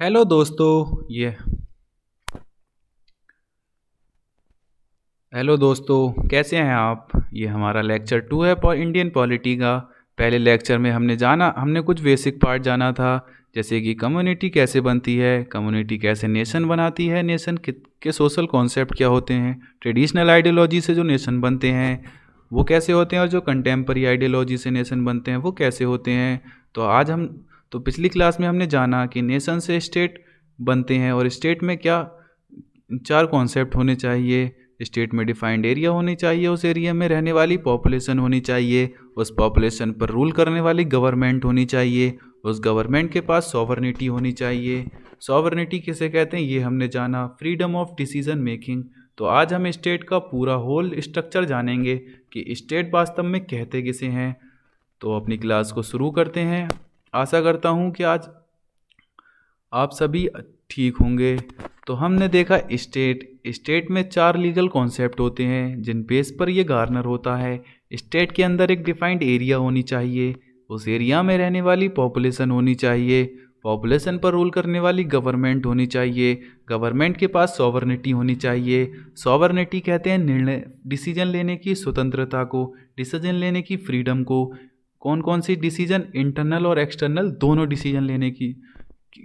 Hello दोस्तों ये hello दोस्तों, कैसे हैं आप। ये हमारा लेक्चर 2 है इंडियन पॉलिटी का। पहले लेक्चर में हमने कुछ बेसिक पार्ट जाना था, जैसे कि कम्युनिटी कैसे बनती है, कम्युनिटी कैसे नेशन बनाती है, नेशन के सोशल कॉन्सेप्ट क्या होते हैं, ट्रेडिशनल आइडियोलॉजी से जो नेशन बनते हैं वो कैसे होते हैं, और जो कंटेम्पररी आइडियोलॉजी से नेशन बनते हैं वो कैसे होते हैं। तो पिछली क्लास में हमने जाना कि नेशन से स्टेट बनते हैं, और स्टेट में क्या चार कॉन्सेप्ट होने चाहिए। स्टेट में डिफाइंड एरिया होनी चाहिए, उस एरिया में रहने वाली पॉपुलेशन होनी चाहिए, उस पॉपुलेशन पर रूल करने वाली गवर्नमेंट होनी चाहिए, उस गवर्नमेंट के पास सॉवरनिटी होनी चाहिए। सॉवरनिटी किसे कहते हैं ये हमने जाना। Freedom of decision making. तो आज हम स्टेट का पूरा होल स्ट्रक्चर जानेंगे कि स्टेट वास्तव में कहते किसे हैं। तो अपनी क्लास को शुरू करते हैं। आशा करता हूँ कि आज आप सभी ठीक होंगे। तो हमने देखा स्टेट में चार लीगल कॉन्सेप्ट होते हैं जिन बेस पर ये गार्नर होता है। स्टेट के अंदर एक डिफाइंड एरिया होनी चाहिए, उस एरिया में रहने वाली पॉपुलेशन होनी चाहिए, पॉपुलेशन पर रूल करने वाली गवर्नमेंट होनी चाहिए, गवर्नमेंट के पास सॉवरनिटी होनी चाहिए। सॉवरनिटी कहते हैं निर्णय डिसीजन लेने की स्वतंत्रता को, डिसीजन लेने की फ्रीडम को। कौन कौन सी डिसीजन, इंटरनल और एक्सटर्नल दोनों डिसीजन लेने की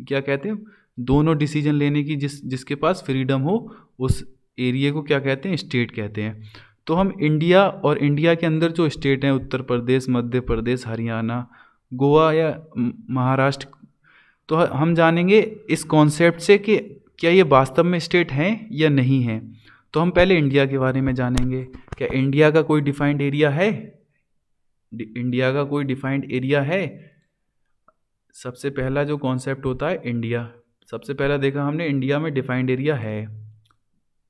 क्या कहते हैं, दोनों डिसीजन लेने की जिसके पास फ्रीडम हो उस एरिया को क्या कहते हैं, स्टेट कहते हैं। तो हम इंडिया और इंडिया के अंदर जो स्टेट हैं, उत्तर प्रदेश, मध्य प्रदेश, हरियाणा, गोवा या महाराष्ट्र, तो हम जानेंगे इस कॉन्सेप्ट से कि क्या ये वास्तव में स्टेट हैं या नहीं हैं। तो हम पहले इंडिया के बारे में जानेंगे। क्या इंडिया का कोई डिफाइंड एरिया है? इंडिया का कोई डिफाइंड एरिया है? सबसे पहला जो कॉन्सेप्ट होता है इंडिया, सबसे पहला देखा हमने इंडिया में डिफाइंड एरिया है।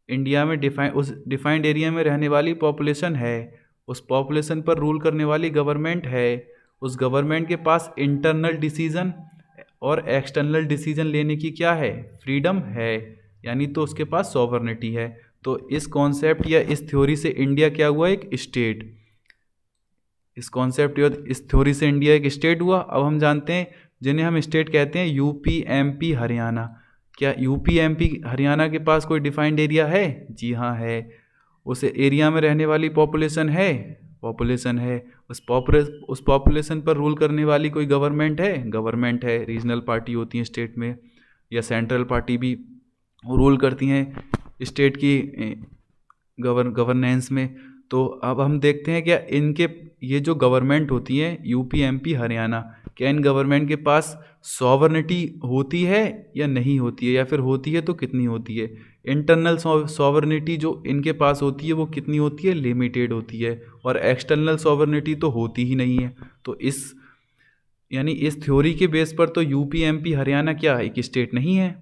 इंडिया में उस डिफाइंड एरिया में रहने वाली पॉपुलेशन है, उस पॉपुलेशन पर रूल करने वाली गवर्नमेंट है, उस गवर्नमेंट के पास इंटरनल डिसीजन और एक्सटर्नल डिसीजन लेने की क्या है, फ्रीडम है, यानी तो उसके पास सॉवरनिटी है। तो इस कॉन्सेप्ट या इस थ्योरी से इंडिया क्या हुआ, एक स्टेट। इस कॉन्सेप्ट या इस थ्योरी से इंडिया एक स्टेट हुआ। अब हम जानते हैं जिन्हें हम स्टेट कहते हैं यूपी, एमपी, हरियाणा। क्या यूपी, एमपी, हरियाणा के पास कोई डिफाइंड एरिया है? जी हाँ है। उस एरिया में रहने वाली पॉपुलेशन है? पॉपुलेशन है। उस पॉपुलेशन पर रूल करने वाली कोई गवर्नमेंट है? गवर्नमेंट है। रीजनल पार्टी होती हैं स्टेट में, या सेंट्रल पार्टी भी रूल करती हैं स्टेट की गवर्नेंस में। तो अब हम देखते हैं क्या इनके ये जो गवर्नमेंट होती है यूपी, एमपी, हरियाणा, क्या इन गवर्नमेंट के पास सॉवरनिटी होती है या नहीं होती है, या फिर होती है तो कितनी होती है? इंटरनल सॉवरनिटी जो इनके पास होती है वो कितनी होती है? लिमिटेड होती है। और एक्सटर्नल सॉवरनिटी तो होती ही नहीं है। तो इस थ्योरी के बेस पर तो यूपी, एमपी, हरियाणा क्या एक स्टेट नहीं है।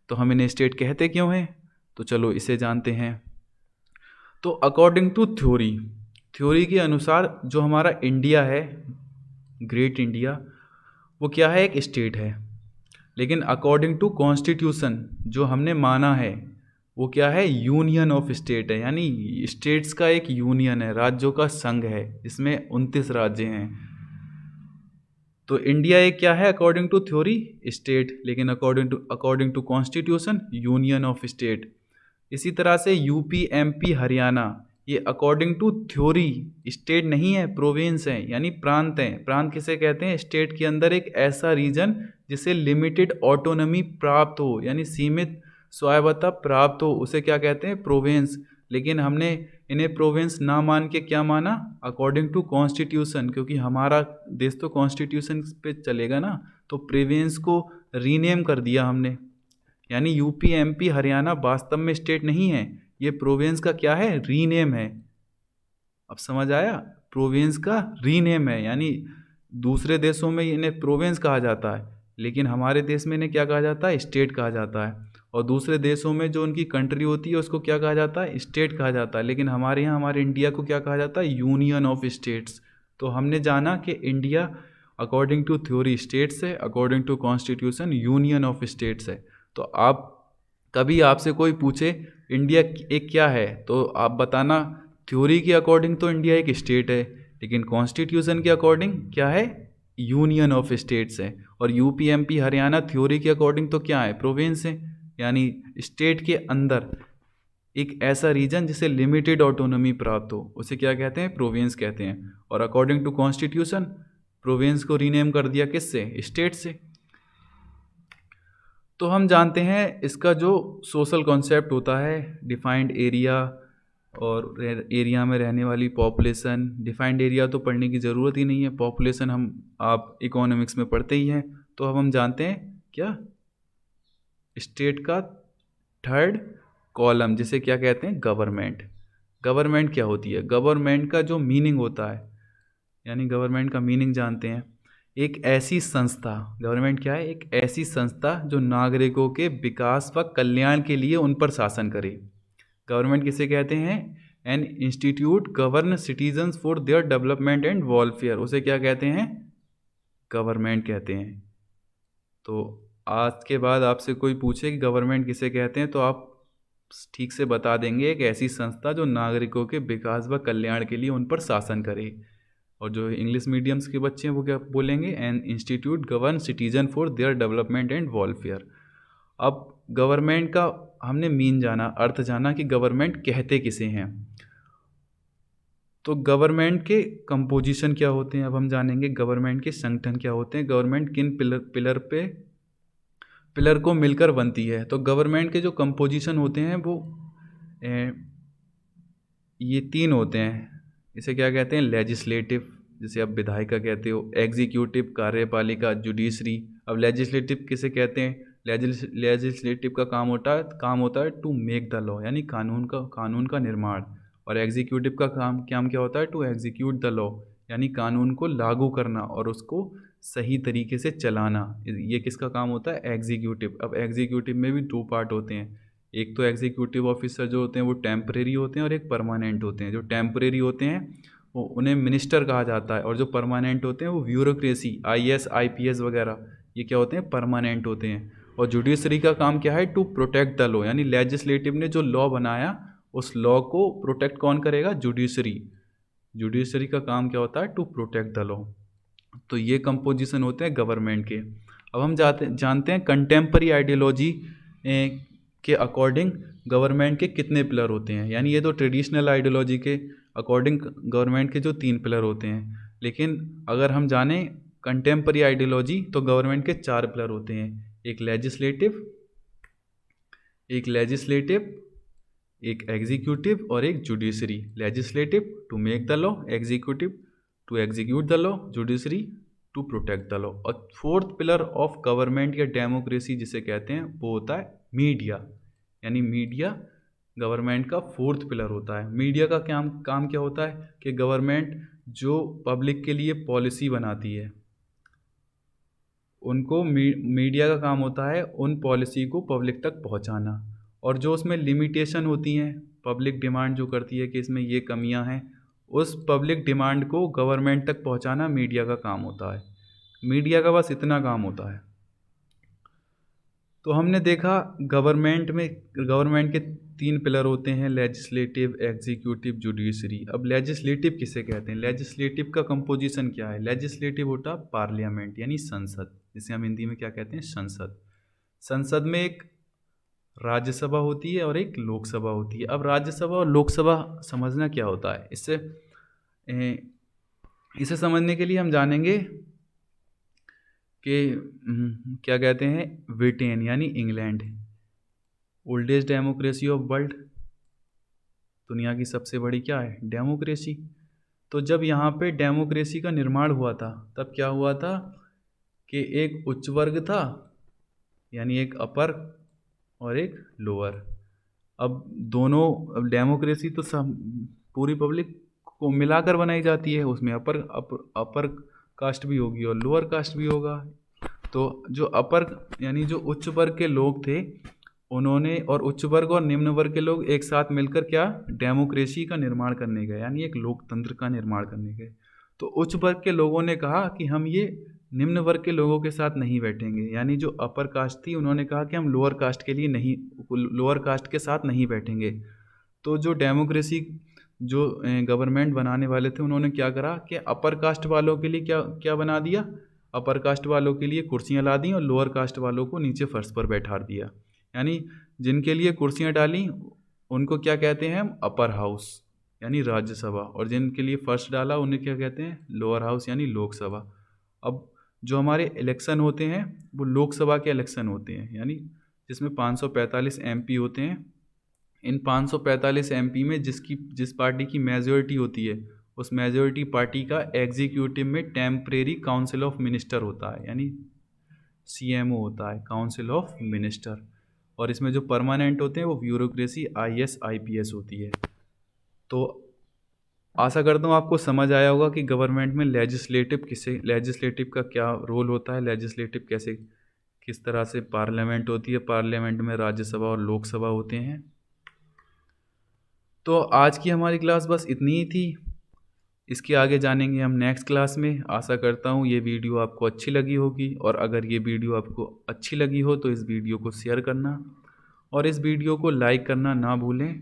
तो हम इन्हें स्टेट कहते क्यों हैं? तो चलो इसे जानते हैं। तो अकॉर्डिंग टू थ्योरी के अनुसार जो हमारा इंडिया है, ग्रेट इंडिया, वो क्या है, एक स्टेट है। लेकिन अकॉर्डिंग टू कॉन्स्टिट्यूशन जो हमने माना है वो क्या है, यूनियन ऑफ स्टेट है, यानी स्टेट्स का एक यूनियन है, राज्यों का संघ है, इसमें 29 राज्य हैं। तो इंडिया एक क्या है अकॉर्डिंग टू थ्योरी, स्टेट, लेकिन according to constitution union of state. इसी तरह से यूपी, एमपी, हरियाणा, ये अकॉर्डिंग टू थ्योरी स्टेट नहीं है, प्रोविंस हैं, यानी प्रांत हैं। प्रांत किसे कहते हैं? स्टेट के अंदर एक ऐसा रीजन जिसे लिमिटेड ऑटोनॉमी प्राप्त हो, यानी सीमित स्वायत्तता प्राप्त हो, उसे क्या कहते हैं, प्रोविंस। लेकिन हमने इन्हें प्रोविंस ना मान के क्या माना, अकॉर्डिंग टू कॉन्स्टिट्यूशन, क्योंकि हमारा देश तो कॉन्स्टिट्यूशन पे चलेगा ना, तो प्रोविंस को रीनेम कर दिया हमने। यानी यूपी, एमपी, हरियाणा वास्तव में स्टेट नहीं है, ये प्रोविंस का क्या है, रीनेम है। अब समझ आया? प्रोविंस का रीनेम है, यानी दूसरे देशों में इन्हें प्रोविंस कहा जाता है, लेकिन हमारे देश में इन्हें क्या कहा जाता है, स्टेट कहा जाता है। और दूसरे देशों में जो उनकी कंट्री होती है उसको क्या कहा जाता है, स्टेट कहा जाता है। लेकिन हमारे यहाँ, हमारे इंडिया को क्या कहा जाता है, यूनियन ऑफ स्टेट्स। तो हमने जाना कि India according to theory states है, according to constitution union of states है। तो आप कभी आपसे कोई पूछे इंडिया एक क्या है, तो आप बताना थ्योरी के अकॉर्डिंग तो इंडिया एक स्टेट है, लेकिन कॉन्स्टिट्यूशन के अकॉर्डिंग क्या है, यूनियन ऑफ स्टेट्स है। और यूपी एमपी हरियाणा थ्योरी के अकॉर्डिंग तो क्या है, प्रोविंस है, यानी स्टेट के अंदर एक ऐसा रीजन जिसे लिमिटेड ऑटोनॉमी प्राप्त हो उसे क्या कहते हैं, प्रोविंस कहते हैं। और अकॉर्डिंग टू कॉन्स्टिट्यूशन प्रोविंस को रीनेम कर दिया किससे, स्टेट से। तो हम जानते हैं इसका जो सोशल कॉन्सेप्ट होता है, डिफाइंड एरिया और एरिया में रहने वाली पॉपुलेशन। डिफाइंड एरिया तो पढ़ने की ज़रूरत ही नहीं है, पॉपुलेशन हम आप इकोनॉमिक्स में पढ़ते ही हैं। तो अब हम जानते हैं क्या, स्टेट का थर्ड कॉलम जिसे क्या कहते हैं, गवर्नमेंट। गवर्नमेंट क्या होती है, गवर्नमेंट का जो मीनिंग होता है, यानी गवर्नमेंट का मीनिंग जानते हैं, एक ऐसी संस्था, गवर्नमेंट क्या है, एक ऐसी संस्था जो नागरिकों के विकास व कल्याण के लिए उन पर शासन करे। गवर्नमेंट किसे कहते हैं, an institute govern citizens for their development and welfare, उसे क्या कहते हैं, गवर्नमेंट कहते हैं। तो आज के बाद आपसे कोई पूछे कि गवर्नमेंट किसे कहते हैं तो आप ठीक से बता देंगे, एक ऐसी संस्था जो नागरिकों के विकास व कल्याण के लिए उन पर शासन करे। और जो इंग्लिश मीडियम्स के बच्चे हैं वो क्या बोलेंगे, an institute govern citizen for their development and welfare. अब गवर्नमेंट का हमने मीन जाना, अर्थ जाना कि गवर्नमेंट कहते किसे हैं। तो गवर्नमेंट के कंपोजिशन क्या होते हैं, अब हम जानेंगे गवर्नमेंट के संगठन क्या होते हैं, गवर्नमेंट किन पिलर को मिलकर बनती है। तो गवर्नमेंट के जो कंपोजिशन होते हैं वो ये तीन होते हैं। इसे क्या कहते हैं, लेजिस्लेटिव, जिसे आप विधायिका कहते हो, एग्जीक्यूटिव कार्यपालिका जुडिशरी। अब लेजिस्लेटिव किसे कहते हैं, लेजिस्लेटिव का काम होता है टू मेक द लॉ, यानी कानून का निर्माण। और एग्जीक्यूटिव का काम क्या होता है, टू एग्जीक्यूट द लॉ, यानी कानून को लागू करना और उसको सही तरीके से चलाना। ये किसका काम होता है, एग्जीक्यूटिव। अब एग्जीक्यूटिव में भी दो पार्ट होते हैं, एक तो एग्जीक्यूटिव ऑफिसर जो होते हैं वो टेम्परेरी होते हैं और एक परमानेंट होते हैं। जो टेम्परेरी होते हैं वो उन्हें मिनिस्टर कहा जाता है, और जो परमानेंट होते हैं वो ब्यूरोक्रेसी, IAS IPS वगैरह, ये क्या होते हैं, परमानेंट होते हैं। और जुडिशरी का काम क्या है, टू प्रोटेक्ट द लॉ, यानी लेजिस्लेटिव ने जो लॉ बनाया उस लॉ को प्रोटेक्ट कौन करेगा, जुडिशरी का काम क्या होता है, टू प्रोटेक्ट द लॉ। तो ये कंपोजिशन होते हैं गवर्नमेंट के। अब हम जानते हैं कंटेम्परी आइडियोलॉजी के अकॉर्डिंग गवर्नमेंट के कितने पिलर होते हैं। यानी ये तो ट्रेडिशनल आइडियोलॉजी के अकॉर्डिंग गवर्नमेंट के जो 3 पिलर होते हैं, लेकिन अगर हम जाने कंटेम्परी आइडियोलॉजी तो गवर्नमेंट के 4 पिलर होते हैं, एक लेजिस्लेटिव, एक एग्जीक्यूटिव और एक judiciary. Legislative to make the law, executive to execute the law, judiciary to protect the law. और 4th पिलर ऑफ गवर्नमेंट या डेमोक्रेसी जिसे कहते हैं वो होता है मीडिया, यानी मीडिया गवर्नमेंट का 4th पिलर होता है। मीडिया का काम क्या होता है कि गवर्नमेंट जो पब्लिक के लिए पॉलिसी बनाती है उनको मीडिया का काम होता है उन पॉलिसी को पब्लिक तक पहुंचाना। और जो उसमें लिमिटेशन होती हैं, पब्लिक डिमांड जो करती है कि इसमें ये कमियां हैं, उस पब्लिक डिमांड को गवर्नमेंट तक पहुंचाना मीडिया का काम होता है। मीडिया का बस इतना काम होता है। तो हमने देखा गवर्नमेंट के 3 पिलर होते हैं, लेजिस्लेटिव, एग्जीक्यूटिव, जुडिशरी। अब लेजिस्लेटिव किसे कहते हैं, लेजिस्लेटिव का कंपोजिशन क्या है, लेजिस्लेटिव होता है पार्लियामेंट, यानी संसद, जिसे हम हिंदी में क्या कहते हैं, संसद। संसद में एक राज्यसभा होती है और एक लोकसभा होती है। अब राज्यसभा और लोकसभा समझना क्या होता है, इसे समझने के लिए हम जानेंगे कि क्या कहते हैं, ब्रिटेन यानी England, oldest democracy of world, दुनिया की सबसे बड़ी क्या है, डेमोक्रेसी। तो जब यहाँ पे डेमोक्रेसी का निर्माण हुआ था तब क्या हुआ था कि एक उच्च वर्ग था, यानी एक अपर और एक लोअर। अब डेमोक्रेसी तो सब पूरी पब्लिक को मिलाकर बनाई जाती है, उसमें अपर कास्ट भी होगी और लोअर कास्ट भी होगा। तो जो अपर यानी जो उच्च वर्ग के लोग थे उन्होंने, और उच्च वर्ग और निम्न वर्ग के लोग एक साथ मिलकर क्या, डेमोक्रेसी का निर्माण करने गए, यानी एक लोकतंत्र का निर्माण करने गए। तो उच्च वर्ग के लोगों ने कहा कि हम ये निम्न वर्ग के लोगों के साथ नहीं बैठेंगे, यानी जो अपर कास्ट थी उन्होंने कहा कि हम लोअर कास्ट के साथ नहीं बैठेंगे। तो जो डेमोक्रेसी जो गवर्नमेंट बनाने वाले थे उन्होंने क्या करा कि अपर कास्ट वालों के लिए क्या बना दिया, अपर कास्ट वालों के लिए कुर्सियां ला दी और लोअर कास्ट वालों को नीचे फर्श पर बैठा दिया। यानी जिनके लिए कुर्सियां डाली उनको क्या कहते हैं हम, अपर हाउस यानी राज्यसभा, और जिनके लिए फर्श डाला उन्हें क्या कहते हैं, लोअर हाउस यानी लोकसभा। अब जो हमारे इलेक्शन होते हैं वो लोकसभा के इलेक्शन होते हैं, यानी जिसमें 545 एमपी होते हैं। इन 545 एमपी में जिस पार्टी की मेजोरिटी होती है उस मेजोरिटी पार्टी का एग्जीक्यूटिव में टेम्परेरी काउंसिल ऑफ मिनिस्टर होता है, यानी सीएमओ होता है, काउंसिल ऑफ मिनिस्टर। और इसमें जो परमानेंट होते हैं वो ब्यूरोक्रेसी आईएएस आईपीएस होती है। तो आशा करता हूँ आपको समझ आया होगा कि गवर्नमेंट में लेजिस्लेटिव का क्या रोल होता है, लेजिस्लेटिव कैसे किस तरह से पार्लियामेंट होती है, पार्लियामेंट में राज्यसभा और लोकसभा होते हैं। तो आज की हमारी क्लास बस इतनी ही थी। इसके आगे जानेंगे हम नेक्स्ट क्लास में। आशा करता हूँ ये वीडियो आपको अच्छी लगी होगी, और अगर ये वीडियो आपको अच्छी लगी हो तो इस वीडियो को शेयर करना और इस वीडियो को लाइक करना ना भूलें।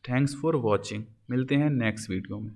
Thanks for watching. मिलते हैं नेक्स्ट वीडियो में।